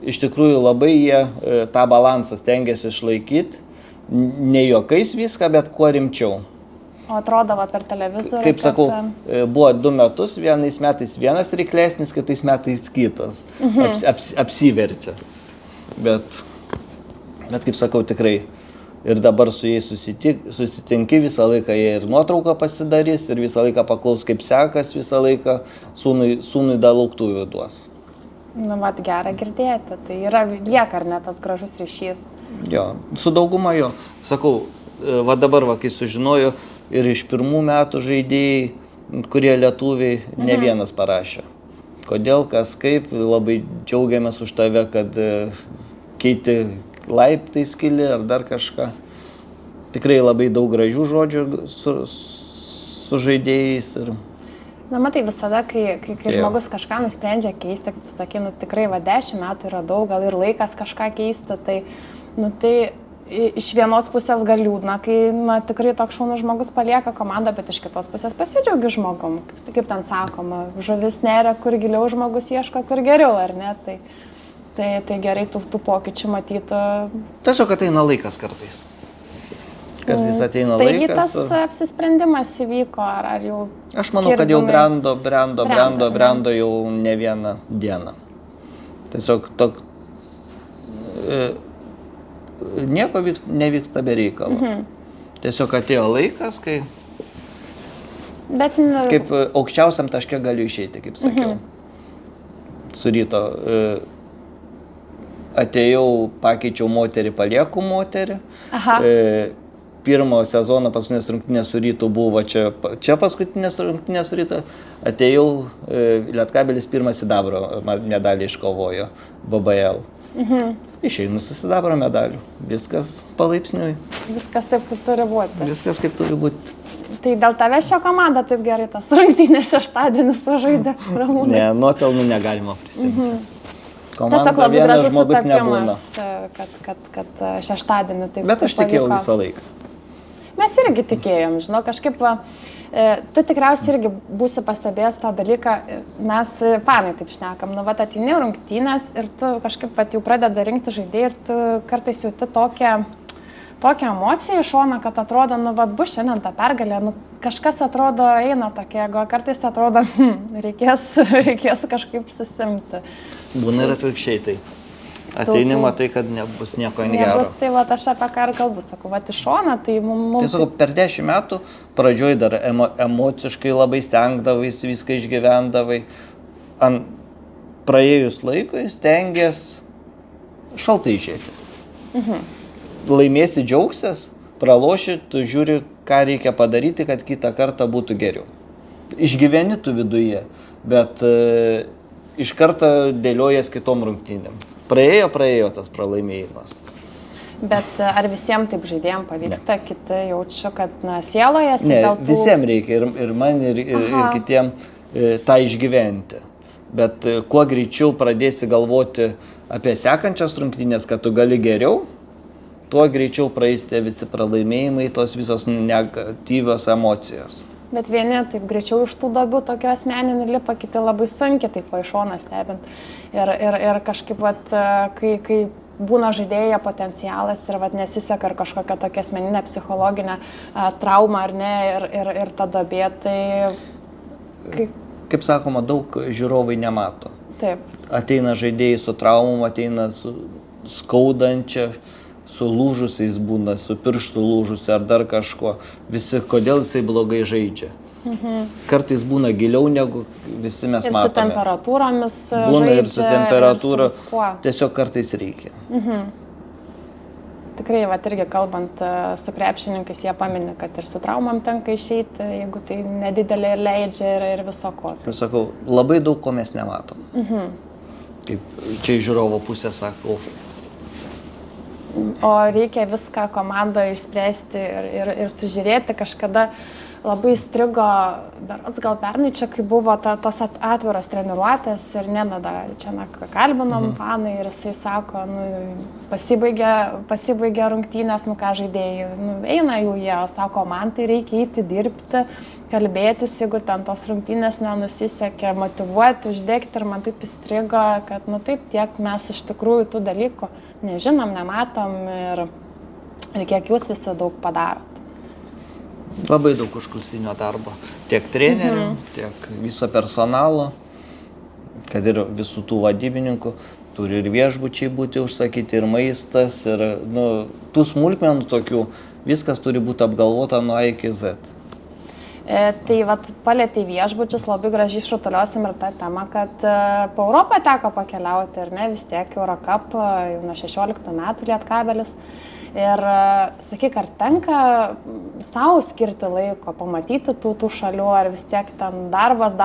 iš tikrųjų labai jie tą balansą stengiasi išlaikyti, ne juokais viską, bet kuo rimčiau. O atrodavo per televizorių. Kaip sakau, buvo 2 metus, vienais metais vienas reiklesnis, kitais metais kitas. Apsivertė. Bet kaip sakau, tikrai ir dabar su jais susitinki, visą laiką jie ir nuotrauką pasidarys, ir visą laiką paklaus, kaip sekas, visą laiką sūnui dar lauktuvių duos. Gera girdėti. Tai lieka ar ne tas gražus ryšys. Jo, su dauguma jo. Sakau, dabar, kai sužinoju, ir iš pirmų metų žaidėjai, kurie lietuviai, ne vienas parašė. Kodėl, kas, kaip, labai džiaugiamės už tave, kad keiti laiptai skili ar dar kažką. Tikrai labai daug gražių žodžių su žaidėjais. Matai, visada, kai žmogus kažką nusprendžia keisti, kaip tu sakai, tikrai 10 metų yra daug, gal ir laikas kažką keisti, tai iš vienos pusės gal liūdna, kai tikrai toks šaunus žmogus palieka komandą, bet iš kitos pusės pasidžiaugi žmogum. Kaip ten sakoma, žuvis neria, kur giliau, žmogus ieško, kur geriau, ar ne? Tai gerai tų pokyčių matytų. Tiesiog ateina laikas kartais. Kartais ateina laikas. Taigi tas apsisprendimas įvyko, ar jau... Aš manau, kad jau brendo jau ne vieną dieną. Tiesiog nieko nevyksta be reikalo. Tiesiog atėjo laikas, kai kaip aukščiausiam taške galiu išeiti, kaip sakiau. Su Ryto atėjau, pakeičiau moterį, palieku moterį. Pirmo sezono paskutinės rungtynės su Rytu buvo čia paskutinės rungtynės su Rytu. Atėjau, Lietkabelis pirmą sidabro medalį iškovojo BBL. Išeinu su sidabro medaliu. Viskas palaipsniui. Viskas taip, kaip turi būti. Viskas kaip turi būti. Tai dėl tavęs šio komanda taip gerai tas rungtynės šeštadienį sužaidė, Ramūnai? Ne, nuopelnų negalima prisimti. Tiesiog labai gražus sutapimas, kad šeštadienį taip. Bet aš tikėjau visą laiką. Mes irgi tikėjom, žinau, kažkaip... Tu tikriausiai irgi būsi pastebėjęs tą dalyką, mes fanai taip šnekam, ateini rungtynės ir tu kažkaip jau pradeda rinkti žaidėjai ir tu kartais jauti tokią emociją iš šono, kad atrodo, bus šiandien ta pergalė, kažkas atrodo eina tokia, kartais atrodo, reikės kažkaip susimti. Būna ir atvirkščiai tai. Ateini, matai, kad nebus nieko gero. Nebus, tai aš apie ką ir kalbu, sakau, iš šono, tai mums... Tiesiog per 10 metų pradžioj dar emociškai labai stengdavais, viską išgyvendavai. Praėjus laikui stengės šaltai išėti. Laimėsi, džiaugsies, praloši, tu žiūri, ką reikia padaryti, kad kitą kartą būtų geriau. Išgyveni tu viduje, bet iš karto dėliojas kitom rungtynėm. Praėjo tas pralaimėjimas. Bet ar visiems taip žaidėjams pavyksta, kiti jaučiu, kad sielojasi dėl tų... Ne, visiems reikia, ir man, ir kitiem. tą išgyventi. Bet kuo greičiau pradėsi galvoti apie sekančias rungtynės, kad tu gali geriau, tuo greičiau praeis tie visi pralaimėjimai, tos visos negatyvios emocijos. Bet vieni taip greičiau iš tų duobių tokio asmeninių lipa, kiti labai sunkiai taip iš šono stebint. Ir kažkaip, vat, kai būna žaidėjo potencialas ir vat, nesiseka ar kažkokia tokia asmeninė psichologinė trauma ar ne, ir ta duobė, tai... Kaip sakoma, daug žiūrovai nemato. Taip. Ateina žaidėjai su traumom, ateina su skaudančia, su lūžusiais būna, su pirštų lūžusi ar dar kažko. Visi, kodėl jisai blogai žaidžia. Kartais būna giliau negu visi mes matome. Ir su temperatūromis būna žaidžia. Ir su temperatūra. Ir su viskuo. Tiesiog kartais reikia. Tikrai, vat, irgi kalbant su krepšininkais, jie paminė, kad ir su traumam tenka išeiti, jeigu tai nedidelė ir leidžia ir viso ko. Kaip sakau, labai daug ko mes nematom. Kaip čia iš žiūrovo pusės sakau. O reikia viską komandą išspręsti ir sužiūrėti. Kažkada labai strigo, gal pernai čia, kai buvo tos atviros treniruotės ir Nenada čia kalbinom fanai ir jisai sako, pasibaigė rungtynės, ką žaidėjai, eina jų jie, sako, man tai reikia eiti dirbti, kalbėtis, jeigu ten tos rungtynės nenusisekė, motyvuoti, uždegti ir man taip įstrigo, kad taip tiek mes iš tikrųjų tų dalykų nežinom, nematom ir kiek jūs visi daug padarot. Labai daug užkulisinio darbo, tiek trenerių, tiek viso personalo, kad ir visų tų vadybininkų, turi ir viešbučiai būti užsakyti, ir maistas, ir tų smulkmenų tokių, viskas turi būti apgalvota nuo A iki Z. Tai vat palėtė viešbučius, labai gražiai išrutuliosim ir tą temą, kad po Europą teko pakeliauti ir ne, vis tiek Eurocup jau nuo 16 metų Lietkabelis. Ir sakyk, ar tenka savo skirti laiko, pamatyti tų šalių, ar vis tiek ten darbas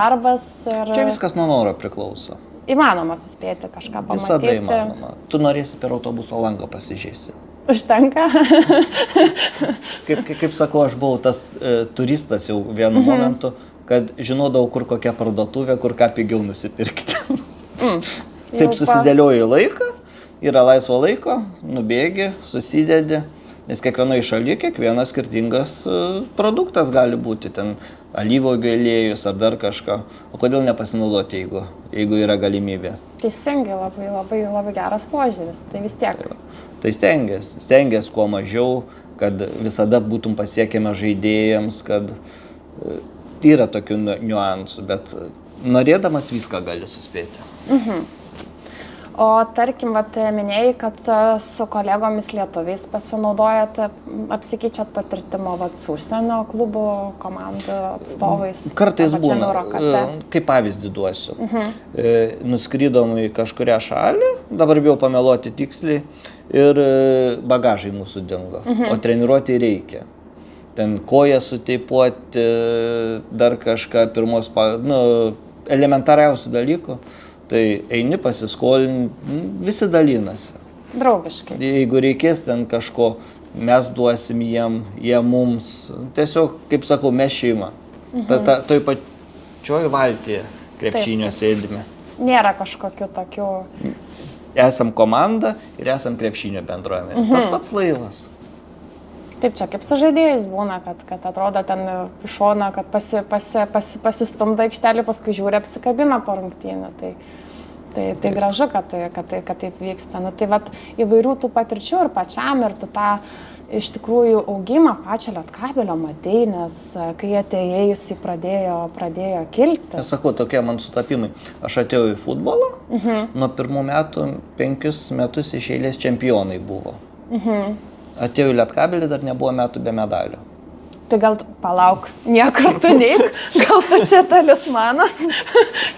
ir... Čia viskas nuo noro priklauso. Įmanoma suspėti kažką pamatyti. Visada įmanoma. Tu norėsi per autobuso langą pasižiūrėsi. Užtenka. Kaip sakau, aš buvau tas turistas jau vienu momentu, kad žinodavau, kur kokia parduotuvė, kur ką pigiau nusipirkti. Taip susidėlioju laiką. Yra laisvo laiko, nubėgi, susidedi, nes kiekvienoje šalyje kiekvienas skirtingas produktas gali būti, ten alyvuogių aliejus ar dar kažką. O kodėl nepasinaudoti, jeigu yra galimybė? Teisingai, labai geras požiūris, tai vis tiek. Tai stengiasi kuo mažiau, kad visada būtum pasiekiama žaidėjams, kad yra tokių niuansų, bet norėdamas viską gali suspėti. O tarkim, minėjai, kad su kolegomis lietuviais pasinaudojat, apsikeičiat patirtimo su užsienio klubų komandų atstovais. Kartais būna, kaip pavyzdį duosiu. Nuskridom į kažkurią šalį, dabar bijau pameluoti tiksliai, ir bagažai mūsų dingo, o treniruoti reikia. Ten koją suteipuoti, dar kažką, elementariausių dalykų. Tai eini pasiskolini, visi dalinasi. Draugiškai. Jeigu reikės ten kažko, mes duosim jie mums. Tiesiog, kaip sakau, mes šeima. Toj pačioj valtyje krepšinio sėdime. Nėra kažkokių tokių... Esam komanda ir esam krepšinio bendruomenė. Tas pats laivas. Taip, čia kaip su žaidėjais būna, kad atrodo ten iš šono, kad pasistumda aikštelį, paskui žiūri, apsikabina po rungtynių. Tai gražu, kad taip vyksta. Tai vat įvairių tų patirčių ir pačiam, ir tu tą iš tikrųjų augimą pačią Lietkabelio matei, nes kai atėjai, jisai pradėjo kilti. Aš sakau, tokie man sutapimai. Aš atėjau į futbolą, nuo pirmų metų 5 metus iš eilės čempionai buvo. Atėjau į Lietkabelį, dar nebuvo metų be medalio. Tai gal palauk, niekur tu neik, gal tu čia talismanas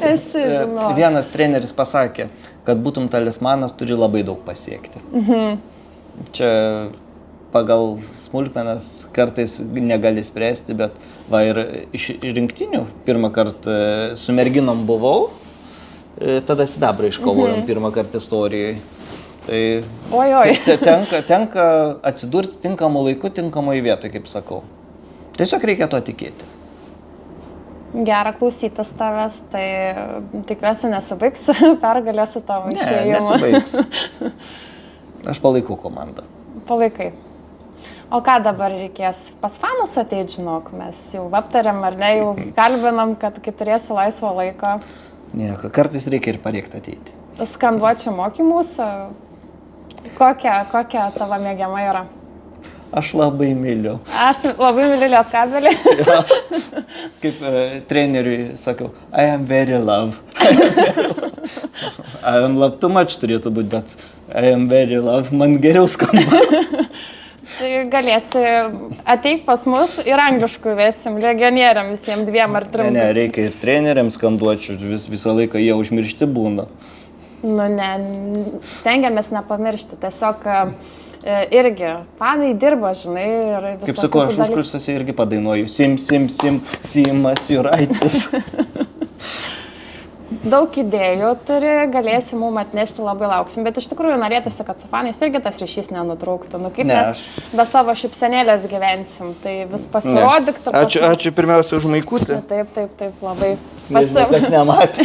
esi, žinau. Vienas treneris pasakė, kad būtum talismanas, turi labai daug pasiekti. Čia pagal smulkmenas kartais negali spręsti, bet ir iš rinktinių pirmą kartą su merginom buvau, tada sidabrą iškovojom pirmą kartą istorijoje. Tai tenka atsidurti tinkamu laiku, tinkamoje vietoje, kaip sakau. Tiesiog reikia to tikėti. Gera klausytis tavęs, tai tikiuosi nesibaigs pergalė su tavo Ne, išėjimu. nesibaigs. Aš palaikau komandą. Palaikai. O ką dabar reikės? Pas fanus ateit, žinok, mes jau aptarėm ar ne, jau kalbinam, kad kai turėsi laisvo laiko. Ne, kartais reikia ir parėkti ateiti. Skanduočių mokymus, kokia tavo mėgiama yra? Aš labai myliu. Aš labai myliu Lietkabelį. Ja, kaip treneriui sakiau, I am very love. I am love too much turėtų būti, bet I am very love man geriau skamba. Tai galėsi ateik pas mus ir angliškų vesim, legionieriam visiems 2 ar 3. Ne, reikia ir treneriams skanduočių, visą laiką jie užmiršti būna. Nu ne, stengiamės nepamiršti, tiesiog irgi fanai dirba, žinai, ir visą. Kaip sakau, aš užkulisiuose irgi padainuoju. Sim, Simas Juraitis. Daug idėjų turi, galėsi mums atnešti, labai lauksim, bet iš tikrųjų norėtųsi, kad su fanais irgi tas ryšys nenutrūktų. Nu kaip mes be savo šypsenėlės gyvensim, tai vis pasirodyk. Ačiū pirmiausia už maikutę. Taip, labai. Nežinau, kas nematė.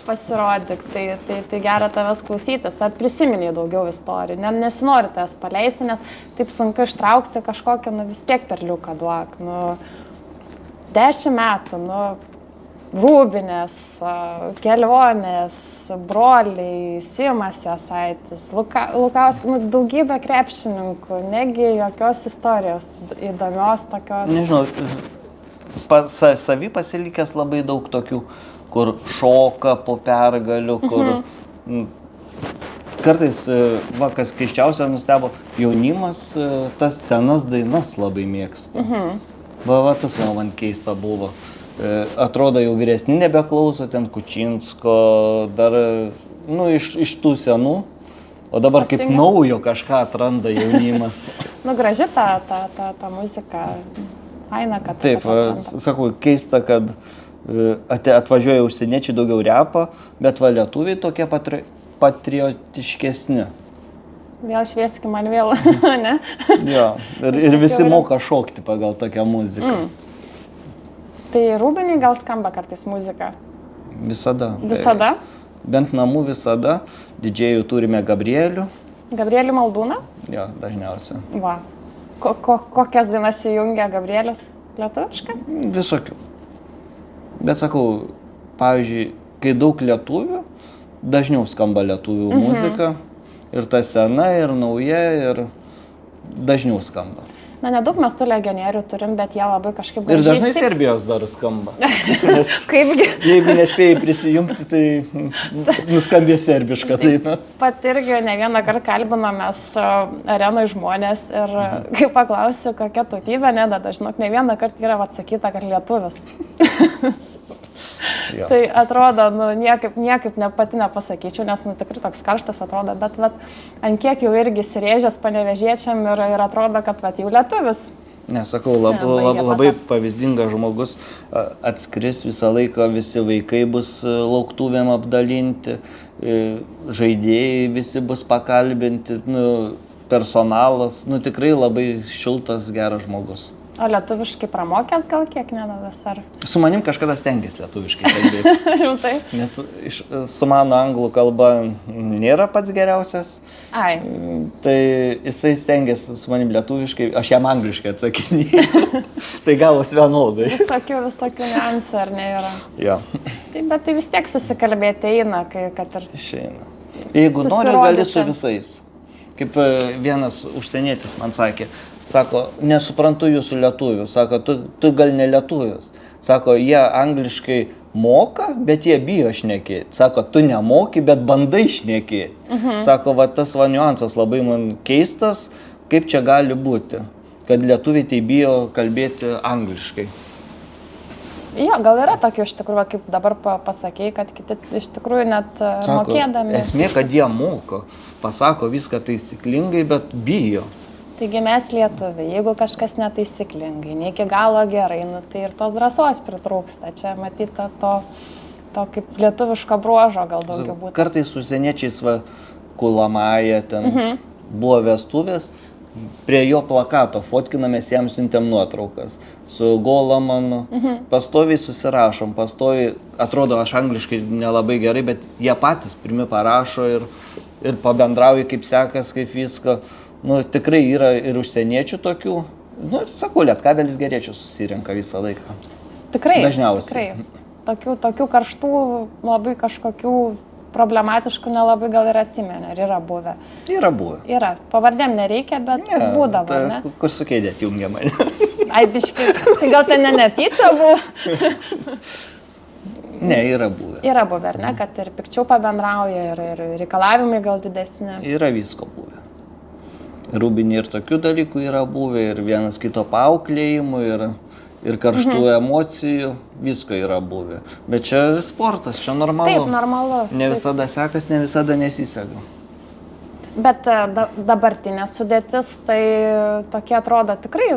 Pasirodyk, tai gera tavęs klausytis, ar prisiminiai daugiau istorijų, nesinori tavęs paleisti, nes taip sunku ištraukti kažkokią, nu vis tiek perliuką duok, 10 metų, Rūbinės, kelionės, broliai, Simas Jasaitis, Lukauskas, daugybė krepšininkų, negi jokios istorijos įdomios tokios. Nežinau, savy pasilikęs labai daug tokių, kur šoka po pergalių, kur kartais, kas keiščiausia nustebo, jaunimas tas senas dainas labai mėgsta. Tas man keista buvo. Atrodo, jau vyresni nebeklauso, ten Kučinsko, dar, iš tų senų, o dabar kaip naujo kažką atranda jaunimas. Graži ta muzika, faina, kad taip, sakau, keista, kad atvažiuoja užsieniečiai daugiau repo, bet lietuviai tokie patriotiškesni. Vėl švieski man vėl, ne? Jo, ir visi moka šokti pagal tokią muziką. Tai Rūbiniai gal skamba kartais muzika? Visada. Visada? Bent namų visada. Didžėjų turime Gabrielių. Gabrielių Maldūną? Jo, dažniausia. Va. Kokias dainas įjungia Gabrielis? Lietuviška? Visokių. Bet sakau, pavyzdžiui, kai daug lietuvių, dažniau skamba lietuvių muzika. Ir ta sena, ir nauja, ir dažniau skamba. Nedaug mes tų legionierių turim, bet jie labai kažkaip gražiai. Ir dažnai Serbijos dar skamba. Kaipgi? Jeigu nespėjai prisijungti, tai nuskambės serbiška daina. Pat irgi ne vieną kartą kalbinomės arenoj žmonės ir kai paklausiu, kokia tautybė, nedada, žinok, ne vieną kartą yra atsakyta, kad lietuvis. Jo. Tai atrodo, niekaip pati nepasakyčiau, nes tikrai toks karštas atrodo, bet ant kiek jau irgi įsirėžęs panevėžiečiam ir atrodo, kad jau lietuvis. Nesakau, labai pavyzdingas žmogus, atskris visą laiką, visi vaikai bus lauktuvėm apdalinti, žaidėjai visi bus pakalbinti, personalas, tikrai labai šiltas, geras žmogus. O lietuviškai pramokęs gal kiek nedadas, ar? Su manim kažkada stengiasi lietuviškai kalbėti. Rimtai? Nes su mano anglų kalba nėra pats geriausias. Ai. Tai jisai stengiasi su manim lietuviškai, aš jam angliškai atsakinėjau. Tai gavos vienodai. Visokių niuansų, ar ne yra? Jo. Bet tai vis tiek susikalbėti eina, kad ir... Išeina. Jeigu nori, gali su visais. Kaip vienas užsienietis man sakė, sako, nesuprantu jūsų lietuvių, sako, tu gal ne lietuvius. Sako, jie angliškai moka, bet jie bijo šnekėti. Sako, tu nemoki, bet bandai šnekėti. Sako, tas niuansas labai man keistas, kaip čia gali būti, kad lietuviai tai bijo kalbėti angliškai. Jo, gal yra tokių iš tikrųjų, kaip dabar pasakėjai, kad kiti iš tikrųjų net mokėdami. Esmė, kad jie moka, pasako viską taisyklingai, bet bijo. Taigi mes lietuviai, jeigu kažkas netaisyklingai, ne iki galo gerai, tai ir tos drąsos pritrūksta. Čia matyta to kaip lietuviško bruožo gal daugiau būtų. Kartais užsieniečiais Kulamaja ten buvo vestuvės, prie jo plakato fotkinamės, jam siuntėm nuotraukas. Su Golamanu, pastoviai susirašom, pastoviai, atrodo, aš angliškai nelabai gerai, bet jie patys pirmi parašo ir pabendrauja, kaip sekas, kaip viską. Nu, tikrai yra ir užsieniečių tokių. Nu, sakau, Lietkabelis geriečių susirenka visą laiką. Tikrai. Dažniausiai. Tikrai. Tokių karštų, labai kažkokių problematiškų nelabai gal ir atsimeni, ar yra buvę? Yra buvę. Yra. Pavardėm nereikia, bet būdavo, ne? Kur su kėdė atjungia mane? Ai, biški, tai gal ten netyčia buvo? Ne, yra buvę. Yra buvę, ar ne, kad ir pikčiau pabendrauja, ir reikalavimai gal didesni. Yra visko buvę. Rūbinė ir tokių dalykų yra buvę, ir vienas kito paauklėjimų, ir karštų emocijų, visko yra buvę. Bet čia sportas, čia normalu. Taip, normalu. Ne visada sekas, ne visada nesiseka. Bet dabartinė sudėtis, tai tokie atrodo tikrai,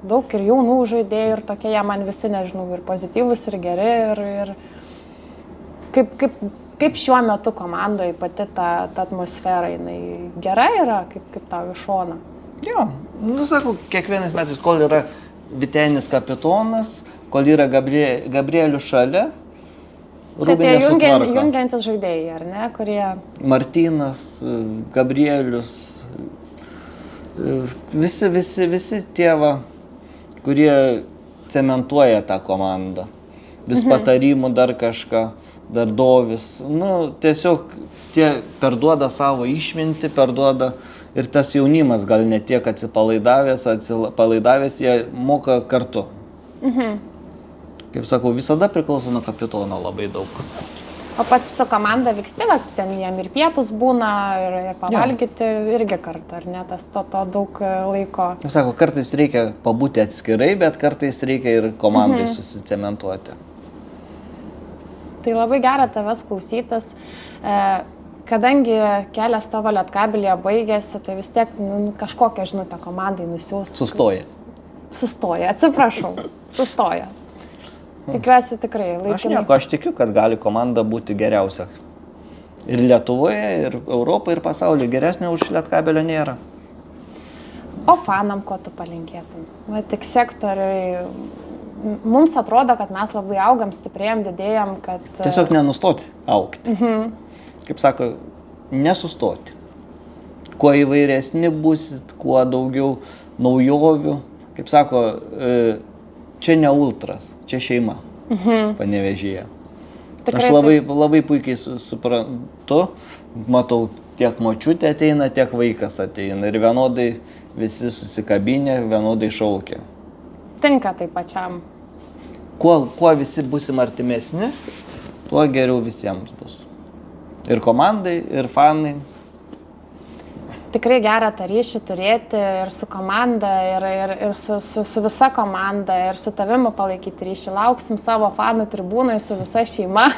daug ir jaunų žaidėjų, ir tokie jie man visi, nežinau, ir pozityvus, ir geri, ir kaip šiuo metu komandoje pati ta atmosfera, jinai gera yra, kaip tau iš šono? Jo, sakau, kiekvienais metais, kol yra Vytenis kapitonas, kol yra Gabrielius šalia, Rūbinė sutvarko. Čia tie jungiantis žaidėjai, ar ne, kurie... Martynas, Gabrielius, visi tie, kurie cementuoja tą komandą. Vis patarimų, dar kažką, dar Dovis. Nu, tiesiog tie perduoda savo išmintį, perduoda ir tas jaunimas gal ne tiek atsipalaidavęs, jie moka kartu. Kaip sakau, visada priklauso nuo kapitono labai daug. O pats su komanda vyksti, ten jam ir pietus būna, ir pavalgyti irgi kartu, ar ne, tas to daug laiko. Kaip sako, kartais reikia pabūti atskirai, bet kartais reikia ir komandai susicementuoti. Tai labai gera tavęs klausytis. Kadangi kelias tavo Lietkabelyje baigėsi, tai vis tiek kažkokią žinutę komandai nusiųs. Sustoja, atsiprašau, sustoja. Tikiuosi tikrai laikinai. Aš nieko, aš tikiu, kad gali komanda būti geriausia. Ir Lietuvoje, ir Europoje, ir pasaulyje geresnė už Lietkabelio nėra. O fanam, ko tu palinkėtum? Tik sektoriui, mums atrodo, kad mes labai augam, stiprėjam, didėjam, kad... Tiesiog nenustoti augti. Kaip sako, nesustoti. Kuo įvairesni busit, kuo daugiau naujovių. Kaip sako, čia ne ultras, čia šeima Panevėžyje. Aš labai puikiai suprantu, matau, tiek močiutė ateina, tiek vaikas ateina. Ir vienodai visi susikabinę, vienodai šaukia. Tinka tai pačiam. Kuo visi busim artimesni, tuo geriau visiems bus. Ir komandai, ir fanai. Tikrai gerą tą ryšį turėti ir su komanda, ir su visa komanda, ir su tavimu palaikyti ryšį. Lauksim savo fanų tribūnai su visa šeima,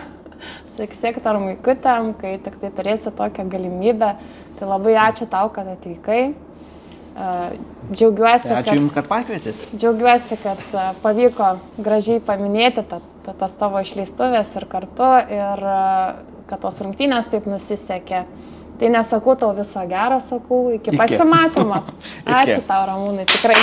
su X-Sektor maikutėm, kai tik tai turėsi tokią galimybę. Tai labai ačiū tau, kad atvykai. Džiaugiuosi, ačiū Jums, kad pakvietėt. Džiaugiuosi, kad pavyko gražiai paminėti tas tavo išleistuvės ir kartu, ir kad tos rungtynės taip nusisekė. Tai nesakau tau viso gero, sakau, iki pasimatymo. Ačiū tau, Ramūnai, tikrai.